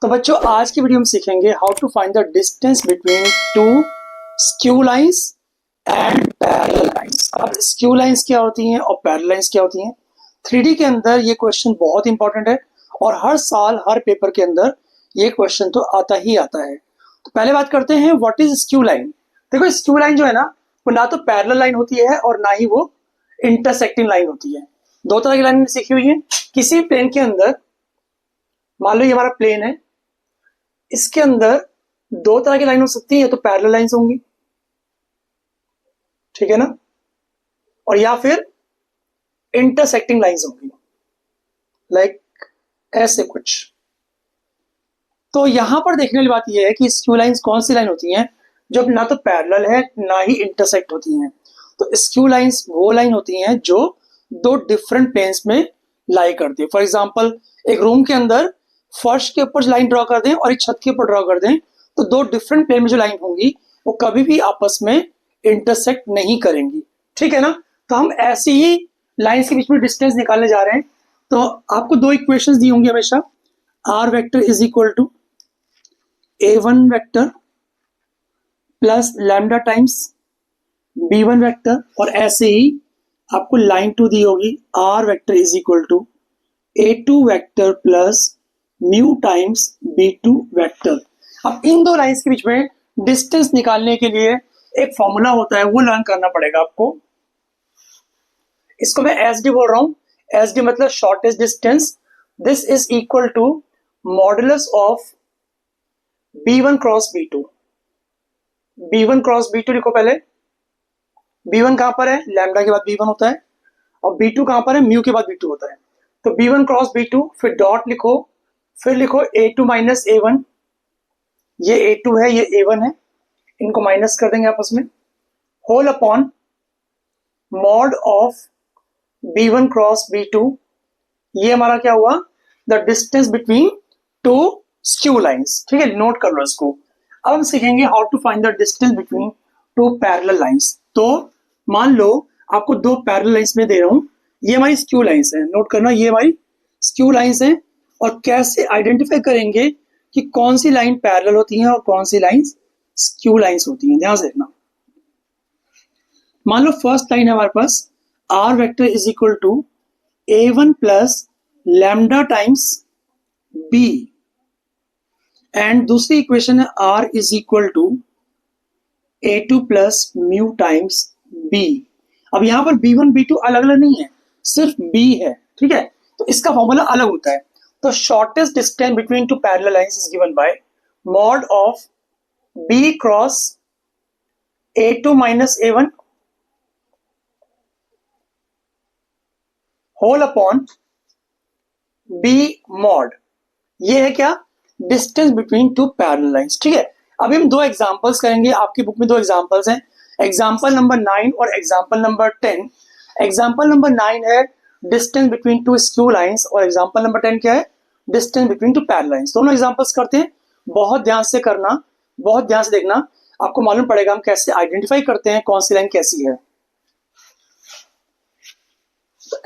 तो बच्चों आज की वीडियो में सीखेंगे how to find the distance between two skew lines and parallel lines. अब स्क्यू लाइंस क्या होती हैं और पैरेलल लाइंस क्या होती हैं? 3D के अंदर ये क्वेश्चन बहुत इंपॉर्टेंट है और हर साल हर पेपर के अंदर ये क्वेश्चन तो आता ही आता है। तो पहले बात करते हैं व्हाट इज स्क्यू लाइन। देखो स्क्यू लाइन जो है ना वो ना तो पैरेलल लाइन होती है और ना ही वो इंटरसेक्टिंग लाइन होती है। दो तरह की लाइन सीखी हुई है। किसी प्लेन के अंदर मान लो ये हमारा प्लेन है, इसके अंदर दो तरह की लाइन हो सकती है, या तो पैरेलल लाइंस होंगी, ठीक है ना, और या फिर इंटरसेक्टिंग लाइंस होंगी, लाइक ऐसे कुछ। तो यहां पर देखने वाली बात यह है कि स्क्यू लाइंस कौन सी लाइन होती हैं जो ना तो पैरेलल है ना ही इंटरसेक्ट होती हैं। तो स्क्यू लाइंस वो लाइन होती हैं जो दो डिफरेंट प्लेन्स में लाई करती है। फॉर एग्जांपल एक रूम के अंदर फर्श के ऊपर लाइन ड्रॉ कर दें और एक छत के ऊपर ड्रॉ कर दें, तो दो डिफरेंट प्लेन में जो लाइन होंगी वो कभी भी आपस में इंटरसेक्ट नहीं करेंगी, ठीक है ना। तो हम ऐसी ही लाइंस के बीच में डिस्टेंस निकालने जा रहे हैं। तो आपको दो इक्वेशंस दी होंगी हमेशा, R vector is equal to a1 vector plus lambda times b1 vector, और ऐसे ही आपको लाइन टू दी होगी R vector is equal to a2 vector plus mu times b2 vector. अब इन दो लाइंस के बीच में डिस्टेंस निकालने के लिए एक फॉर्मूला होता है, वो लर्न करना पड़ेगा आपको। इसको मैं एस डी बोल रहा हूं। एस डी मतलब shortest distance. This is equal to modulus of b1 cross b2। b1 cross b2 लिखो पहले। b1 कहां पर है? लैम्डा के बाद b1 होता है, और b2 कहां पर है? म्यू के बाद b2 होता है। तो b1 क्रॉस b2, फिर डॉट लिखो, फिर लिखो a2 माइनस a1। ये a2 है, ये a1 है, इनको माइनस कर देंगे आपस में, whole upon mod of b1 cross b2। ये हमारा क्या हुआ? The distance between two skew lines, ठीक है, नोट कर लो इसको। अब हम सीखेंगे how to find the distance between two parallel lines. तो मान लो आपको दो पैरेलल लाइंस में दे रहा हूं, ये हमारी स्क्यू लाइंस है, नोट करना, ये हमारी स्क्यू लाइंस है। और कैसे आइडेंटिफाई करेंगे कि कौन सी लाइन पैरेलल होती है और कौन सी लाइन स्क्यू लाइंस होती है, ध्यान से देखना। मान लो फर्स्ट लाइन है हमारे पास R vector is equal to a1 plus lambda times b, and दूसरी इक्वेशन है r is equal to a2 plus mu times b। अब यहां पर b1 b2 अलग अलग नहीं है, सिर्फ b है, ठीक है, तो इसका फॉर्मूला अलग होता है। तो shortest distance between two parallel lines is given by mod of b cross a2 minus a1 whole upon b mod. ये है क्या? Distance between two parallel lines, ठीक है। अभी हम दो एग्जांपल्स करेंगे, आपकी बुक में दो एग्जांपल्स हैं, एग्जांपल नंबर 9 और एग्जांपल नंबर 10। एग्जांपल नंबर 9 है distance between two skew lines, और एग्जांपल नंबर 10 क्या है? Distance between two parallel lines. दोनों एग्जांपल्स करते हैं, बहुत ध्यान से करना, बहुत ध्यान से देखना, आपको मालूम पड़ेगा हम कैसे आइडेंटिफाई करते हैं कौन सी लाइन कैसी है।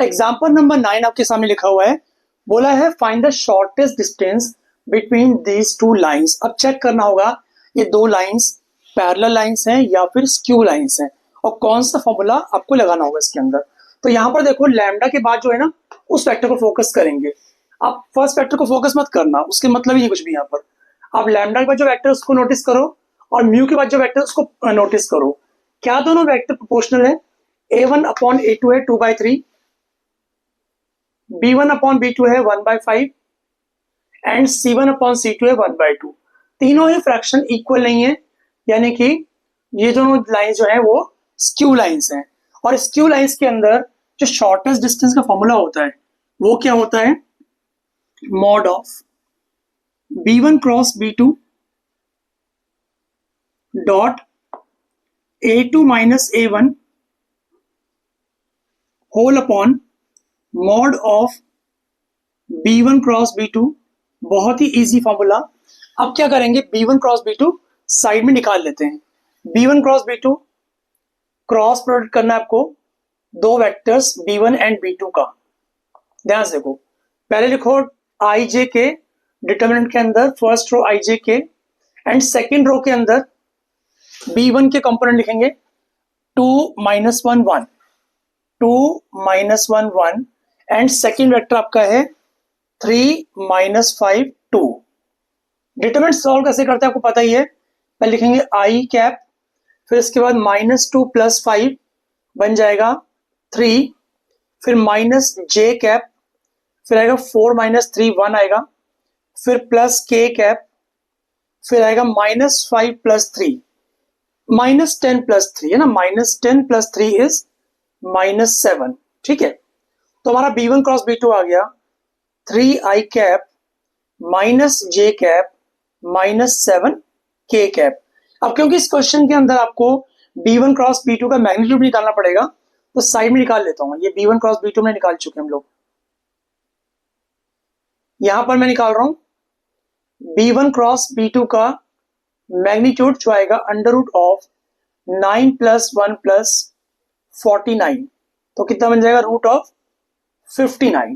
एग्जाम्पल नंबर 9 आपके सामने लिखा हुआ है, बोला है find the shortest distance between these two lines. अब चेक करना होगा ये दो लाइंस पैरेलल लाइंस हैं या फिर स्क्यू लाइंस हैं, और कौन सा फॉर्मूला आपको लगाना होगा इसके अंदर। तो यहां पर देखो लैम्डा के बाद जो है ना उस वेक्टर को फोकस करेंगे। आप फर्स्ट वेक्टर को फोकस मत करना, उसके मतलब ही नहीं कुछ भी। यहाँ पर आप लैम्डा के बाद जो वेक्टर उसको नोटिस करो और म्यू के बाद जो वेक्टर उसको नोटिस करो। क्या दोनों वेक्टर प्रोपोर्शनल है? a1 अपॉन a2 है 2/3, b1 अपॉन b2 है 1/5, एंड c1 अपॉन c2 है 1/2। तीनों ही फ्रैक्शन इक्वल नहीं है, यानी कि ये दोनों लाइंस जो है वो स्क्यू लाइंस हैं। और स्क्यू लाइंस के अंदर जो शॉर्टेस्ट डिस्टेंस का फॉर्मूला होता है वो क्या होता है? Mod of b1 cross b2 dot a2 minus a1 whole upon mod of b1 cross b2। बहुत ही इजी फॉर्मूला। अब क्या करेंगे? b1 क्रॉस b2 साइड में निकाल लेते हैं। b1 cross b2 cross product करना है आपको दो वेक्टर्स b1 एंड b2 का। ध्यान से देखो, पहले लिखो i j k डिटर्मिनेंट के अंदर फर्स्ट रो आई जे के एंड सेकेंड रो के अंदर B1 के कंपोनेंट लिखेंगे 2 minus 1 1, 2 minus 1 1 and second vector आपका है 3 माइनस 5 2। डिटरमिनेंट सॉल्व कैसे करते हैं आपको पता ही है। पहले लिखेंगे आई कैप, फिर इसके बाद -2 + 5 बन जाएगा 3, फिर माइनस जे कैप, फिर आएगा 4 - 3 1 आएगा, फिर प्लस के कैप, फिर आएगा -5 + 3 -10 + 3 है ना, -10 + 3 इज -7। ठीक है, तो हमारा B1 क्रॉस B2 आ गया 3 I cap minus J cap -7 K cap. अब क्योंकि इस क्वेश्चन के अंदर आपको B1 क्रॉस B2 का मैग्नीट्यूड निकालना पड़ेगा, तो साइड में निकाल लेता हूं। ये B1 क्रॉस B2 में निकाल चुके हम लोग, यहां पर मैं निकाल रहा हूं B1 क्रॉस B2 का मैग्नीट्यूड जो आएगा √9 + 1 + 49, तो कितना बन जाएगा √59।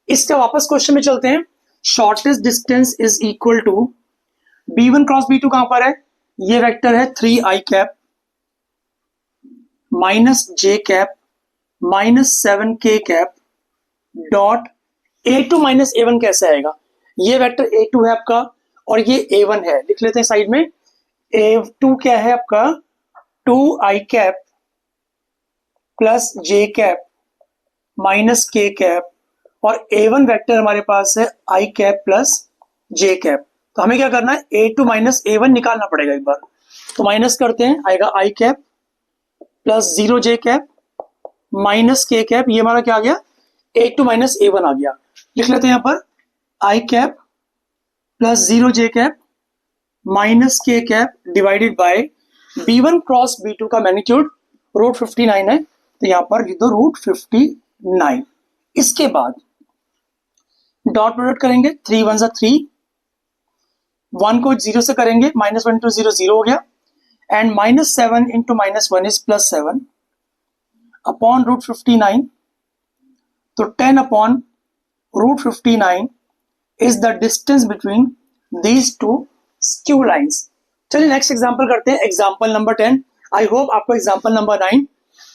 इसके वापस क्वेश्चन में चलते हैं। Shortest distance is equal to B1 cross B2 कहां पर है, ये वेक्टर है 3 I cap minus J cap -7 K cap dot A2 - A1 कैसे आएगा। ये वेक्टर A2 है आपका और ये A1 है, लिख लेते हैं साइड में। A2 क्या है आपका 2 आई कैप प्लस जे कैप माइनस के कैप, और A1 वेक्टर हमारे पास है आई कैप प्लस जे कैप। तो हमें क्या करना है, A2 - A1 निकालना पड़ेगा एक बार। तो माइनस करते हैं, आएगा आई कैप प्लस 0 जे कैप माइनस के कैप, ये हमारा क्या आ गया A2 - A1 आ गया। लिख लेते हैं यहां पर आई कैप प्लस 0 जे कैप माइनस के cap divided by B1 cross B2 का मैग्नीट्यूड √59 है, तो यहां पर लिख दो √59। इसके बाद डॉट प्रोडक्ट करेंगे, 3 1 = 3, 1 को 0 से करेंगे, -1 × 0 0 हो गया, एंड -7 × -1 इज +7 अपॉन √59, तो 10 upon √59 is the distance between these two skew lines. चलिए नेक्स्ट एग्जांपल करते हैं, एग्जांपल नंबर 10। आई होप आपको एग्जांपल नंबर 9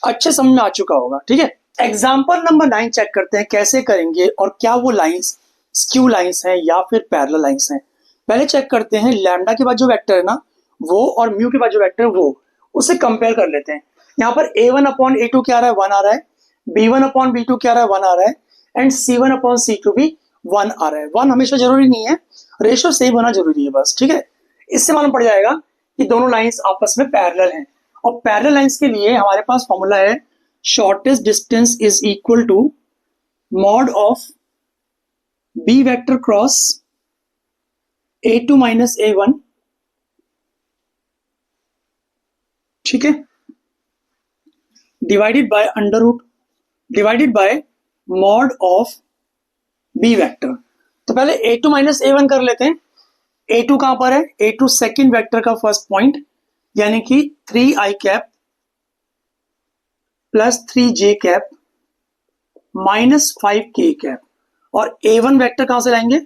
अच्छे समझ में आ चुका होगा। ठीक है, एग्जांपल नंबर 9 चेक करते हैं कैसे करेंगे और क्या वो लाइंस स्क्यू लाइंस हैं या फिर पैरेलल लाइंस हैं। पहले चेक करते हैं लैम्डा के बाद जो वेक्टर है ना वो, और म्यू के बाद जो वेक्टर है वो, उसे कंपेयर कर लेते हैं। यहाँ पर A1 अपॉन A2 क्या आ रहा है, 1 आ रहा है, B1 अपॉन B2 क्या आ रहा है, 1 आ रहा है, एंड C1 अपॉन C2 भी 1 आ रहा है। 1 हमेशा जरूरी नहीं है, रेशियो सेम होना जरूरी है बस। ठीक है, इससे मालूम पड़ जाएगा कि दोनों लाइंस आपस में पैरेलल हैं। और पैरेलल लाइंस के लिए हमारे पास फॉर्मूला है shortest distance is equal to mod of B vector cross A2 - A1। ठीक है, divided by mod of B vector. तो पहले A2 - A1 कर लेते हैं। A2 कहां पर है, A2 सेकेंड वेक्टर का फर्स्ट पॉइंट, यानी कि 3 I cap plus 3 J cap -5 के कैप, और A1 वेक्टर कहां से लाएंगे,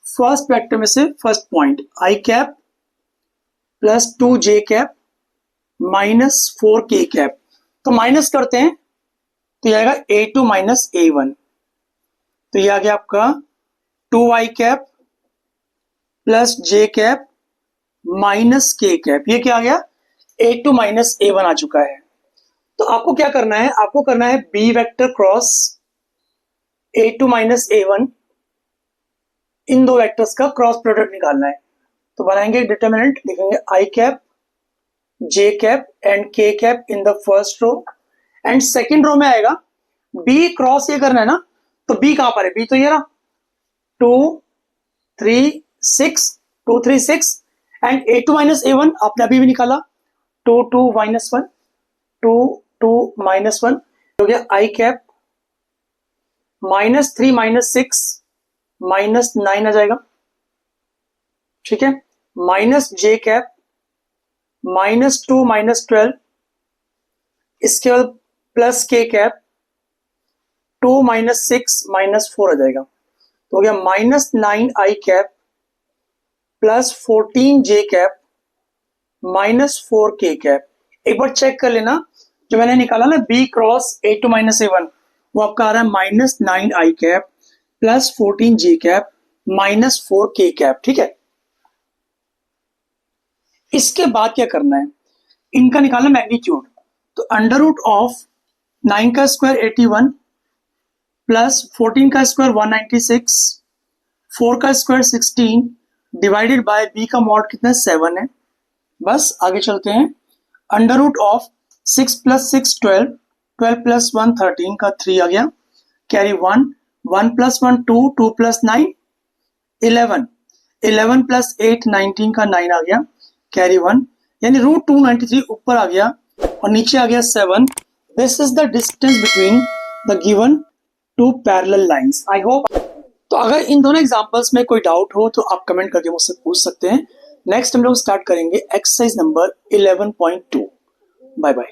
फर्स्ट वेक्टर में से first point I cap plus 2 J cap -4 के कैप। तो माइनस करते हैं, तो ये आएगा A2 - A1, तो ये आ गया आपका 2 आई कैप प्लस जे कैप माइनस के कैप। ये क्या आ गया, A2 - A1 आ चुका है। तो आपको क्या करना है, आपको करना है B vector cross A2 - A1, इन दो वेक्टर्स का क्रॉस प्रोडक्ट निकालना है। तो बनाएंगे डिटर्मिनेंट, लिखेंगे I cap J cap and K cap in the first row, and second row में आएगा B क्रॉस, ये करना है ना, तो B कहां पर है, B तो ये ना 2 3 6 2 3 6, एंड A2 - A1 आपने अभी भी निकाला 2 2 - 1 2 2 - 1 हो गया आई कैप -3 - 6 -9 आ जाएगा। ठीक है, माइनस जे कैप -2 - 12, इसके बाद प्लस के कैप 2 - 6 -4 आ जाएगा, तो हो गया -9 I cap plus 14j cap minus 4k cap. एक बार चेक कर लेना, जो मैंने निकाला ना b cross a2 minus a1, वो आपका आ रहा है minus 9i cap plus 14j cap minus 4k cap. ठीक है, इसके बाद क्या करना है, इनका निकालना मैग्नीट्यूड। तो अंडर रूट ऑफ 9 का स्क्वायर 81 प्लस 14 का स्क्वायर 196, 4 का स्क्वायर 16 डिवाइडेड बाय b का मॉड कितना 7 है। बस आगे चलते हैं। Under root of 6 plus 6 12, 12 plus 1 13 का 3 आ गया, कैरी 1, 1 प्लस 1 2, 2 प्लस 9 11, 11 प्लस 8 19 का 9 आ गया, कैरी 1, यानी रूट 293 ऊपर आ गया और नीचे आ गया 7। This is the distance between the given two parallel lines. I hope. तो अगर इन दोनों एग्जांपल्स में कोई डाउट हो तो आप कमेंट करके मुझसे पूछ सकते हैं। नेक्स्ट हम लोग स्टार्ट करेंगे एक्सरसाइज नंबर 11.2। Bye bye.